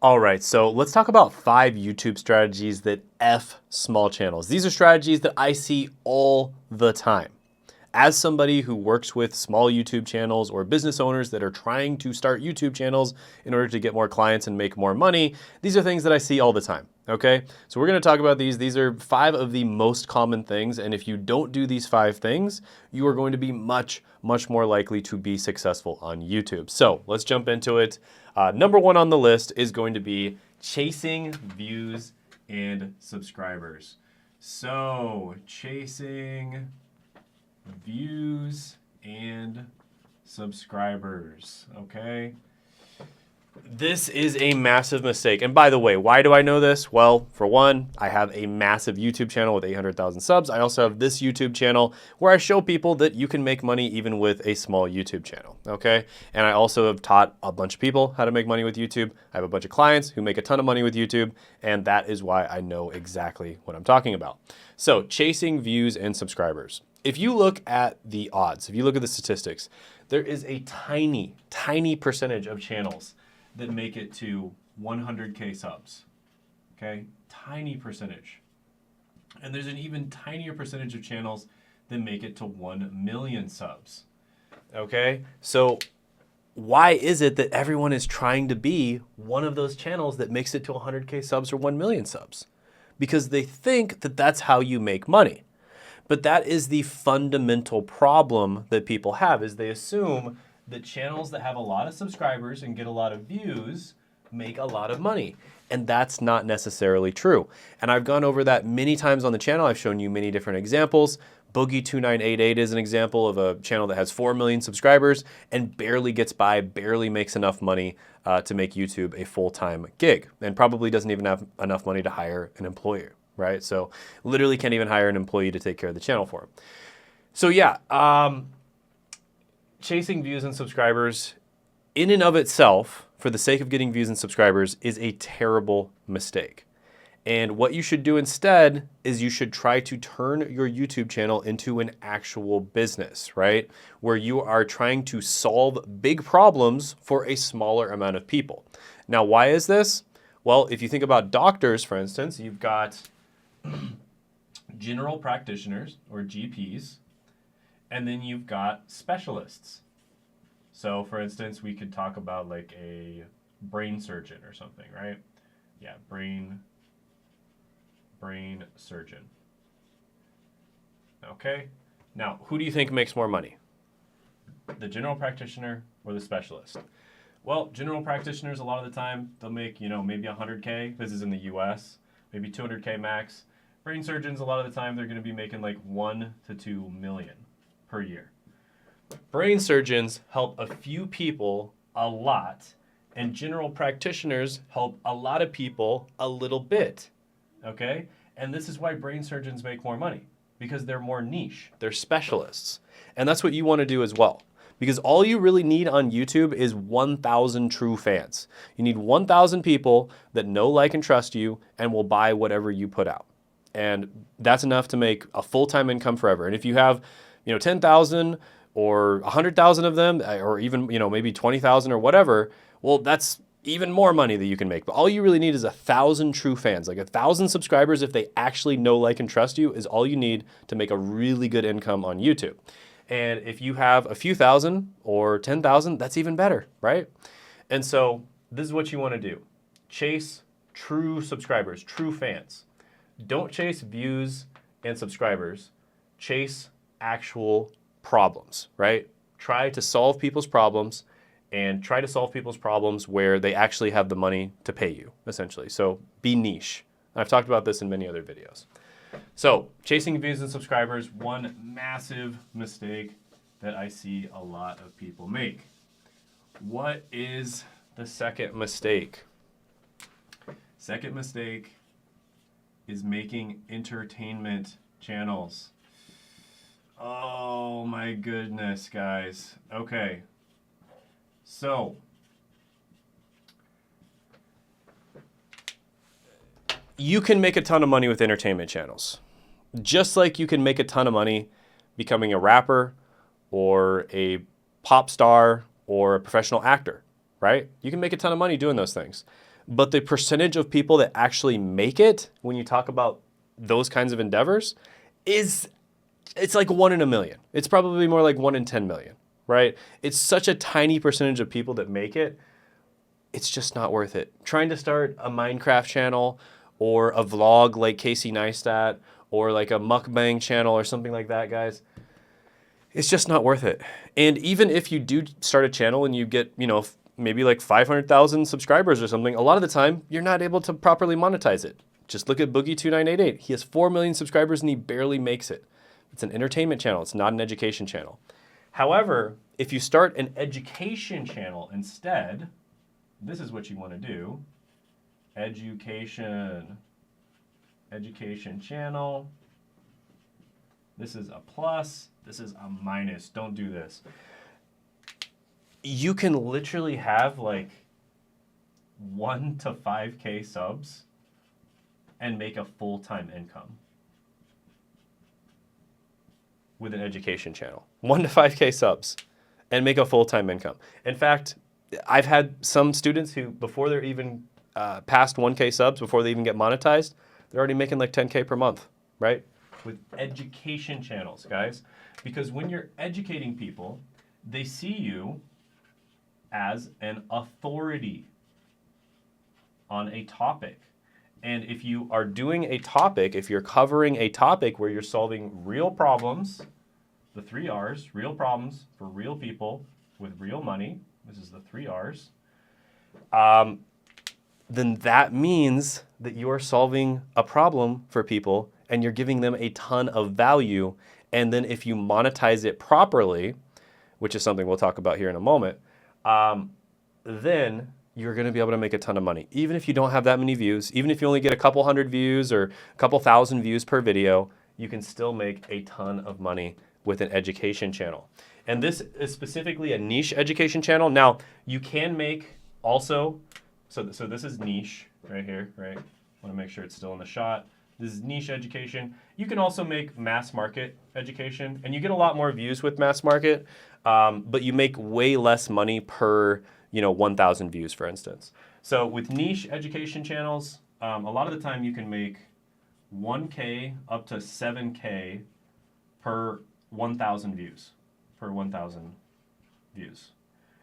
All right, so let's talk about 5 YouTube strategies that F small channels. These are strategies that I see all the time. As somebody who works with small YouTube channels or business owners that are trying to start YouTube channels in order to get more clients and make more money, these are things that I see all the time, okay? So we're gonna talk about these. These are 5 of the most common things, and if you don't do these 5 things, you are going to be much more likely to be successful on YouTube. So let's jump into it. Number 1 on the list is going to be chasing views and subscribers. So chasing views and subscribers, okay? This is a massive mistake. And by the way, why do I know this? Well, for one, I have a massive YouTube channel with 800,000 subs. I also have this YouTube channel where I show people that you can make money even with a small YouTube channel, okay? And I also have taught a bunch of people how to make money with YouTube. I have a bunch of clients who make a ton of money with YouTube, and that is why I know exactly what I'm talking about. So, chasing views and subscribers. If you look at the odds, if you look at the statistics, there is a tiny percentage of channels that make it to 100K subs, okay? Tiny percentage. And there's an even tinier percentage of channels that make it to 1 million subs, okay? So why is it that everyone is trying to be one of those channels that makes it to 100K subs or 1 million subs? Because they think that that's how you make money. But that is the fundamental problem that people have, is they assume that channels that have a lot of subscribers and get a lot of views make a lot of money. And that's not necessarily true. And I've gone over that many times on the channel. I've shown you many different examples. Boogie2988 is an example of a channel that has 4 million subscribers and barely gets by, barely makes enough money to make YouTube a full-time gig, and probably doesn't even have enough money to hire an employer, right? So literally can't even hire an employee to take care of the channel for him. So yeah, chasing views and subscribers in and of itself, for the sake of getting views and subscribers, is a terrible mistake. And what you should do instead is you should try to turn your YouTube channel into an actual business, right? Where you are trying to solve big problems for a smaller amount of people. Now, why is this? Well, if you think about doctors, for instance, you've got general practitioners or GPs, and then you've got specialists. So for instance, we could talk about like a brain surgeon or something, right? Yeah, brain surgeon. Okay, now who do you think makes more money? The general practitioner or the specialist? Well, general practitioners, a lot of the time, they'll make, maybe 100K. This is in the US, maybe 200K max. Brain surgeons, a lot of the time, they're going to be making like 1 to 2 million per year. Brain surgeons help a few people a lot, and general practitioners help a lot of people a little bit, okay? And this is why brain surgeons make more money, because they're more niche, they're specialists. And that's what you want to do as well, because all you really need on YouTube is 1,000 true fans. You need 1,000 people that know, like, and trust you and will buy whatever you put out. And that's enough to make a full-time income forever. And if you have, 10,000 or 100,000 of them, or even, maybe 20,000 or whatever, well, that's even more money that you can make. But all you really need is 1,000 true fans, like 1,000 subscribers. If they actually know, like, and trust you, is all you need to make a really good income on YouTube. And if you have a few thousand or 10,000, that's even better, right? And so this is what you want to do. Chase true subscribers, true fans. Don't chase views and subscribers. Chase actual problems, right? Try to solve people's problems, and try to solve people's problems where they actually have the money to pay you, essentially. So be niche. I've talked about this in many other videos. So chasing views and subscribers, one massive mistake that I see a lot of people make. What is the second mistake? Second mistake is making entertainment channels. Oh my goodness, guys. Okay. So, you can make a ton of money with entertainment channels. Just like you can make a ton of money becoming a rapper or a pop star or a professional actor, right? You can make a ton of money doing those things. but the percentage of people that actually make it when you talk about those kinds of endeavors it's like 1 in a million. It's probably more like 1 in 10 million, right? It's such a tiny percentage of people that make it. It's just not worth it. Trying to start a Minecraft channel or a vlog like Casey Neistat or like a mukbang channel or something like that, guys, it's just not worth it. And even if you do start a channel and you get, maybe like 500,000 subscribers or something, a lot of the time you're not able to properly monetize it. Just look at Boogie2988. He has 4 million subscribers and he barely makes it. It's an entertainment channel. It's not an education channel. However, if you start an education channel instead, this is what you want to do. Education channel. This is a plus. This is a minus. Don't do this. You can literally have like 1 to 5K subs and make a full-time income with an education channel. 1 to 5K subs and make a full-time income. In fact, I've had some students who, before they're even past 1K subs, before they even get monetized, they're already making like 10K per month, right? With education channels, guys. Because when you're educating people, they see you as an authority on a topic. And if you are doing a topic, if you're covering a topic where you're solving real problems, the 3 R's, real problems for real people with real money, this is the 3 R's, then that means that you are solving a problem for people and you're giving them a ton of value. And then if you monetize it properly, which is something we'll talk about here in a moment, then you're going to be able to make a ton of money. Even if you don't have that many views, even if you only get a couple hundred views or a couple thousand views per video, you can still make a ton of money with an education channel. And this is specifically a niche education channel. Now, you can make also, so this is niche right here, right? I want to make sure it's still in the shot. This is niche education. You can also make mass market education, and you get a lot more views with mass market, but you make way less money per 1,000 views, for instance. So with niche education channels, a lot of the time you can make 1K up to 7K per 1,000 views. Per 1,000 views.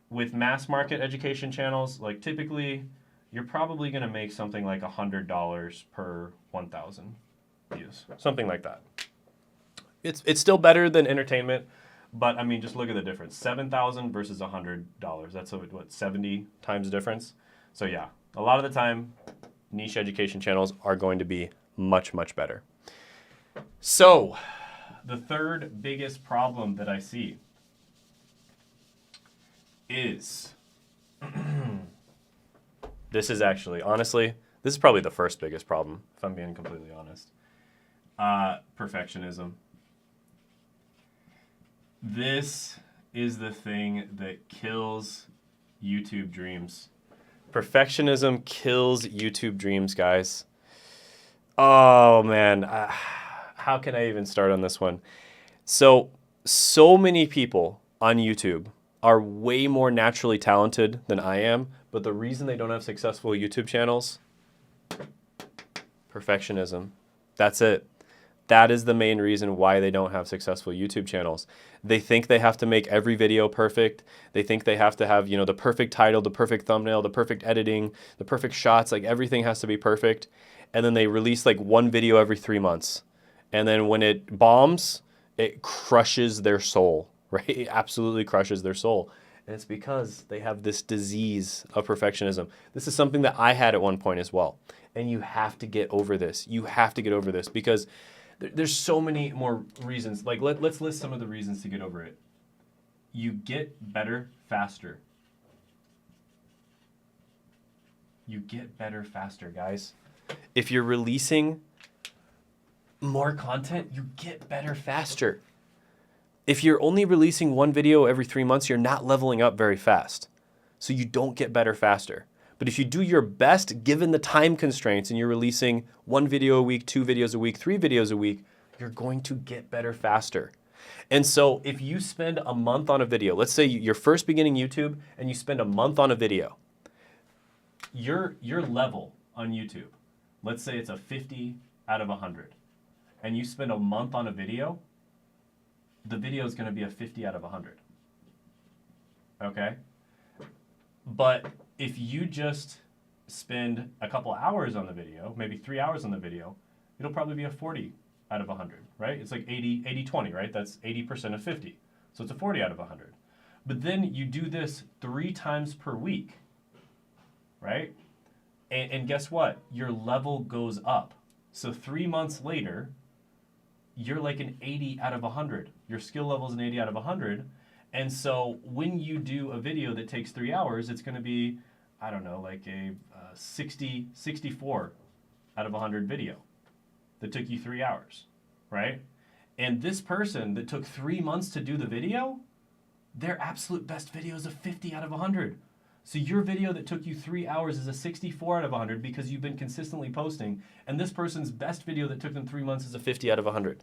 With mass market education channels, like typically, you're probably going to make something like $100 per 1,000 views. Something like that. It's still better than entertainment, but I mean, just look at the difference. 7,000 versus $100. That's what, 70 times difference? So yeah, a lot of the time, niche education channels are going to be much, much better. So, the third biggest problem that I see is, this is actually, honestly, this is probably the first biggest problem, if I'm being completely honest. Perfectionism. This is the thing that kills YouTube dreams. Perfectionism kills YouTube dreams, guys. Oh, man. How can I even start on this one? So many people on YouTube are way more naturally talented than I am, but the reason they don't have successful YouTube channels, perfectionism. That's it. That is the main reason why they don't have successful YouTube channels. They think they have to make every video perfect. They think they have to have, the perfect title, the perfect thumbnail, the perfect editing, the perfect shots, like everything has to be perfect. And then they release like one video every 3 months. And then when it bombs, it crushes their soul, right? It absolutely crushes their soul. And it's because they have this disease of perfectionism. This is something that I had at one point as well. And you have to get over this. You have to get over this because there's so many more reasons. Like let's list some of the reasons to get over it. You get better faster. You get better faster, guys. If you're releasing more content, you get better faster. If you're only releasing one video every 3 months, you're not leveling up very fast. So you don't get better faster. But if you do your best, given the time constraints, and you're releasing 1 video a week, 2 videos a week, 3 videos a week, you're going to get better faster. And so if you spend a month on a video, let's say you're first beginning YouTube and you spend a month on a video, your level on YouTube, let's say it's a 50 out of 100, and you spend a month on a video, the video is going to be a 50 out of 100. Okay? But if you just spend a couple hours on the video, maybe 3 hours on the video, it'll probably be a 40 out of 100, right? It's like 80-20, right? That's 80% of 50. So it's a 40 out of 100. But then you do this 3 times per week, right? And guess what? Your level goes up. So 3 months later, you're like an 80 out of 100. Your skill level is an 80 out of 100. And so when you do a video that takes 3 hours, it's going to be, I don't know, like a 64 out of 100 video that took you 3 hours, right? And this person that took 3 months to do the video, their absolute best video is a 50 out of 100. So your video that took you 3 hours is a 64 out of 100 because you've been consistently posting, and this person's best video that took them 3 months is a 50 out of 100.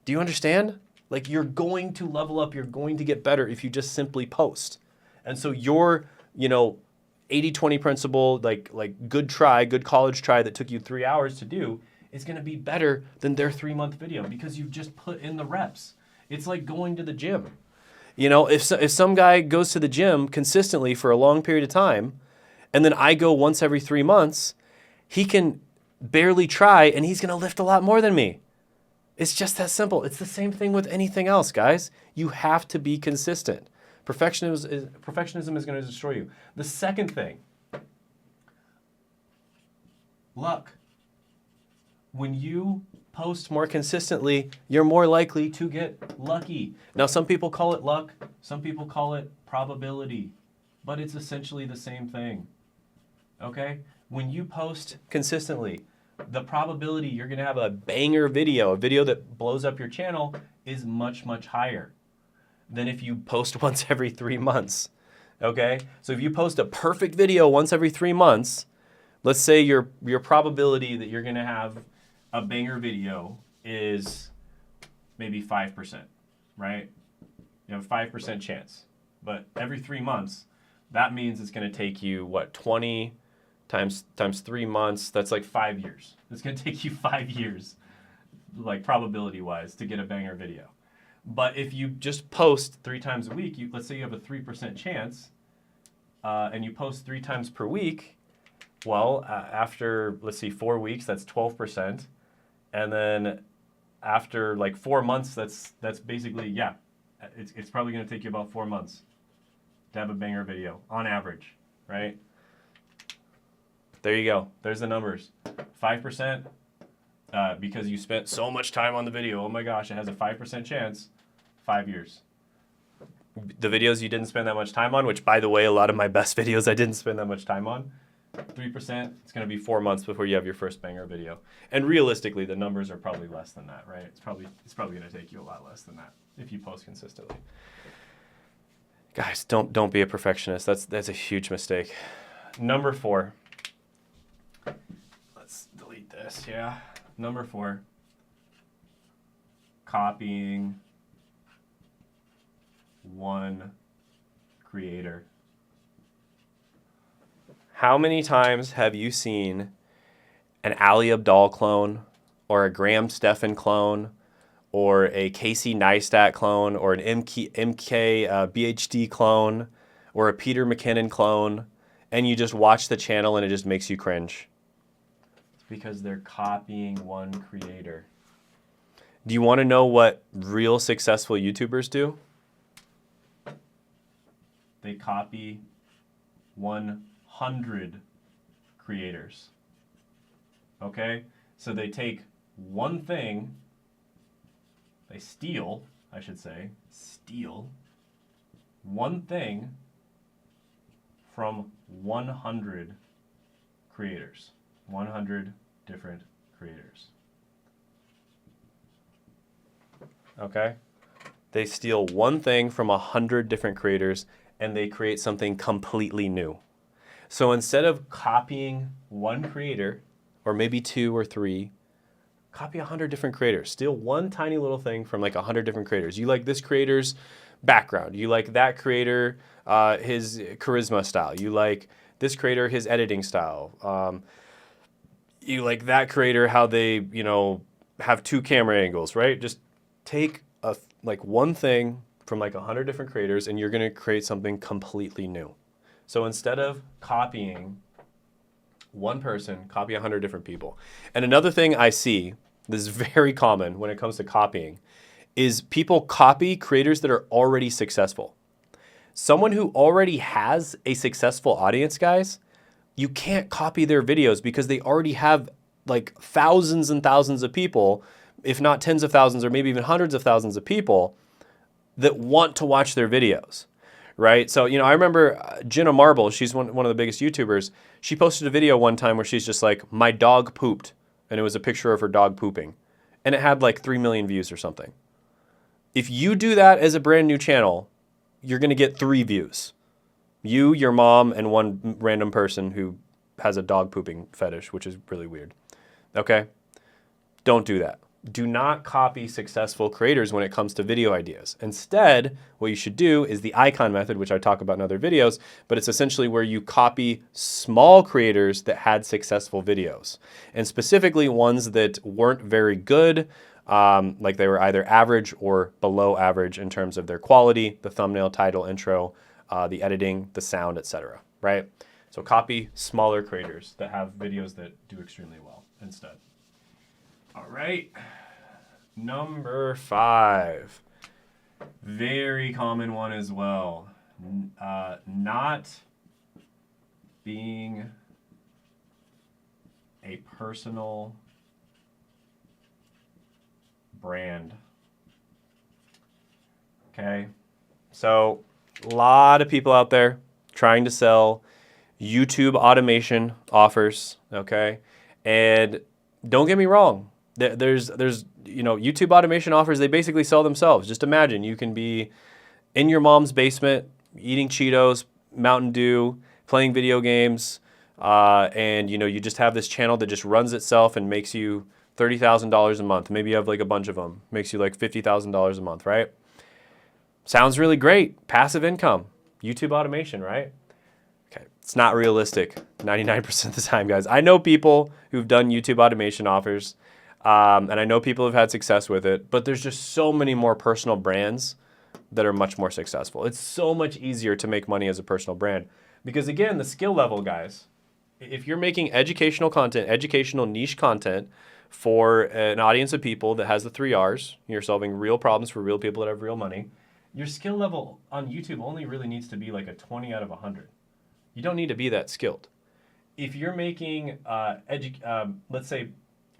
Do you understand? Like, you're going to level up, you're going to get better if you just simply post. And so your, 80-20 principle, like good try, good college try that took you 3 hours to do is going to be better than their 3-month video because you've just put in the reps. It's like going to the gym. If some guy goes to the gym consistently for a long period of time, and then I go once every 3 months, he can barely try, and he's going to lift a lot more than me. It's just that simple. It's the same thing with anything else, guys. You have to be consistent. Perfectionism is going to destroy you. The second thing, luck. When you post more consistently, you're more likely to get lucky. Now, some people call it luck, some people call it probability, but it's essentially the same thing. Okay? When you post consistently, the probability you're going to have a banger video, a video that blows up your channel, is much, much higher than if you post once every 3 months. Okay? So if you post a perfect video once every 3 months, let's say your probability that you're going to have a banger video is maybe 5%, right? You have a 5% chance. But every 3 months, that means it's going to take you, 20 times 3 months, that's like 5 years. It's going to take you 5 years, like probability-wise, to get a banger video. But if you just post 3 times a week, let's say you have a 3% chance, and you post 3 times per week, well, after, let's see, 4 weeks, that's 12%. And then after like 4 months, that's basically, it's probably going to take you about 4 months to have a banger video on average, right? There you go. There's the numbers. 5% because you spent so much time on the video. Oh my gosh, it has a 5% chance. 5 years. The videos you didn't spend that much time on, which by the way, a lot of my best videos I didn't spend that much time on, 3%, it's going to be 4 months before you have your first banger video. And realistically, the numbers are probably less than that, right? It's probably going to take you a lot less than that if you post consistently. Guys, don't be a perfectionist. That's a huge mistake. Number 4. Let's delete this, yeah. Number 4. Copying one creator. How many times have you seen an Ali Abdaal clone, or a Graham Stephan clone, or a Casey Neistat clone, or an MK BHD clone, or a Peter McKinnon clone, and you just watch the channel and it just makes you cringe? It's because they're copying one creator. Do you want to know what real successful YouTubers do? They copy 100 creators. Okay? So they take one thing, they steal one thing from 100 creators. 100 different creators. Okay? They steal one thing from 100 different creators and they create something completely new. So instead of copying one creator, or maybe 2 or 3, copy 100 different creators. Steal one tiny little thing from like 100 different creators. You like this creator's background. You like that creator, his charisma style. You like this creator, his editing style. You like that creator, how they, have 2 camera angles, right? Just take one thing from like 100 different creators and you're going to create something completely new. So instead of copying one person, copy 100 different people. And another thing I see, this is very common when it comes to copying, is people copy creators that are already successful. Someone who already has a successful audience, guys, you can't copy their videos because they already have like thousands and thousands of people, if not tens of thousands or maybe even hundreds of thousands of people that want to watch their videos, right? So, I remember Jenna Marble, she's one of the biggest YouTubers. She posted a video one time where she's just like, my dog pooped. And it was a picture of her dog pooping. And it had like 3 million views or something. If you do that as a brand new channel, you're going to get 3 views. You, your mom, and one random person who has a dog pooping fetish, which is really weird. Okay? Don't do that. Do not copy successful creators when it comes to video ideas. Instead, what you should do is the icon method, which I talk about in other videos, but it's essentially where you copy small creators that had successful videos, and specifically ones that weren't very good, like they were either average or below average in terms of their quality, the thumbnail, title, intro, the editing, the sound, etc. Right? So copy smaller creators that have videos that do extremely well instead. All right, number 5, very common one as well. Not being a personal brand. Okay, so a lot of people out there trying to sell YouTube automation offers. Okay, and don't get me wrong. There's YouTube automation offers, they basically sell themselves. Just imagine you can be in your mom's basement eating Cheetos, Mountain Dew, playing video games, and you just have this channel that just runs itself and makes you $30,000 a month. Maybe you have like a bunch of them. Makes you like $50,000 a month, right? Sounds really great. Passive income, YouTube automation, right? Okay, it's not realistic 99% of the time, guys. I know people who've done YouTube automation offers, and I know people have had success with it, but there's just so many more personal brands that are much more successful. It's so much easier to make money as a personal brand because, again, the skill level, guys, if you're making educational content, educational niche content for an audience of people that has the 3 R's, you're solving real problems for real people that have real money, your skill level on YouTube only really needs to be like a 20 out of 100. You don't need to be that skilled. If you're making, let's say,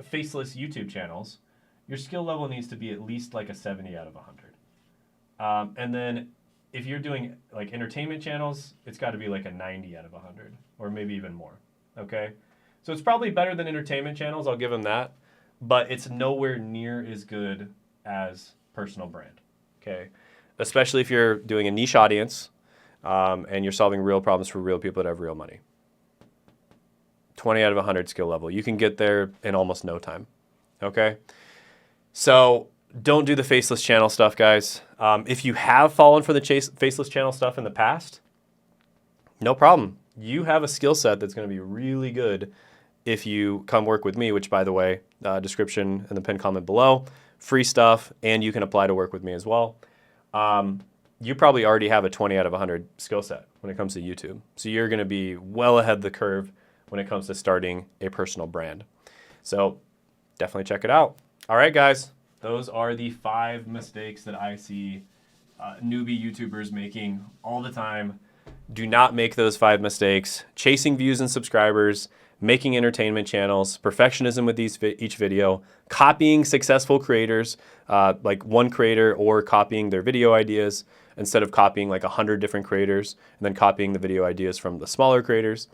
faceless YouTube channels, your skill level needs to be at least like a 70 out of 100. And then if you're doing like entertainment channels, it's got to be like a 90 out of 100 or maybe even more. Okay? So it's probably better than entertainment channels, I'll give them that, but it's nowhere near as good as personal brand. Okay? Especially if you're doing a niche audience and you're solving real problems for real people that have real money. 20 out of 100 skill level. You can get there in almost no time. Okay? So don't do the faceless channel stuff, guys. If you have fallen for the faceless channel stuff in the past, no problem. You have a skill set that's going to be really good if you come work with me, which, by the way, description and the pinned comment below, free stuff, and you can apply to work with me as well. You probably already have a 20 out of 100 skill set when it comes to YouTube. So you're going to be well ahead of the curve when it comes to starting a personal brand. So definitely check it out. All right, guys, those are the 5 mistakes that I see newbie YouTubers making all the time. Do not make those 5 mistakes. Chasing views and subscribers, making entertainment channels, perfectionism with each video, copying successful creators, like one creator, or copying their video ideas instead of copying like 100 different creators and then copying the video ideas from the smaller creators.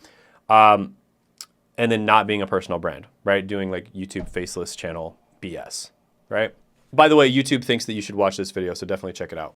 And then not being a personal brand, right? Doing like YouTube faceless channel BS, right? By the way, YouTube thinks that you should watch this video, so definitely check it out.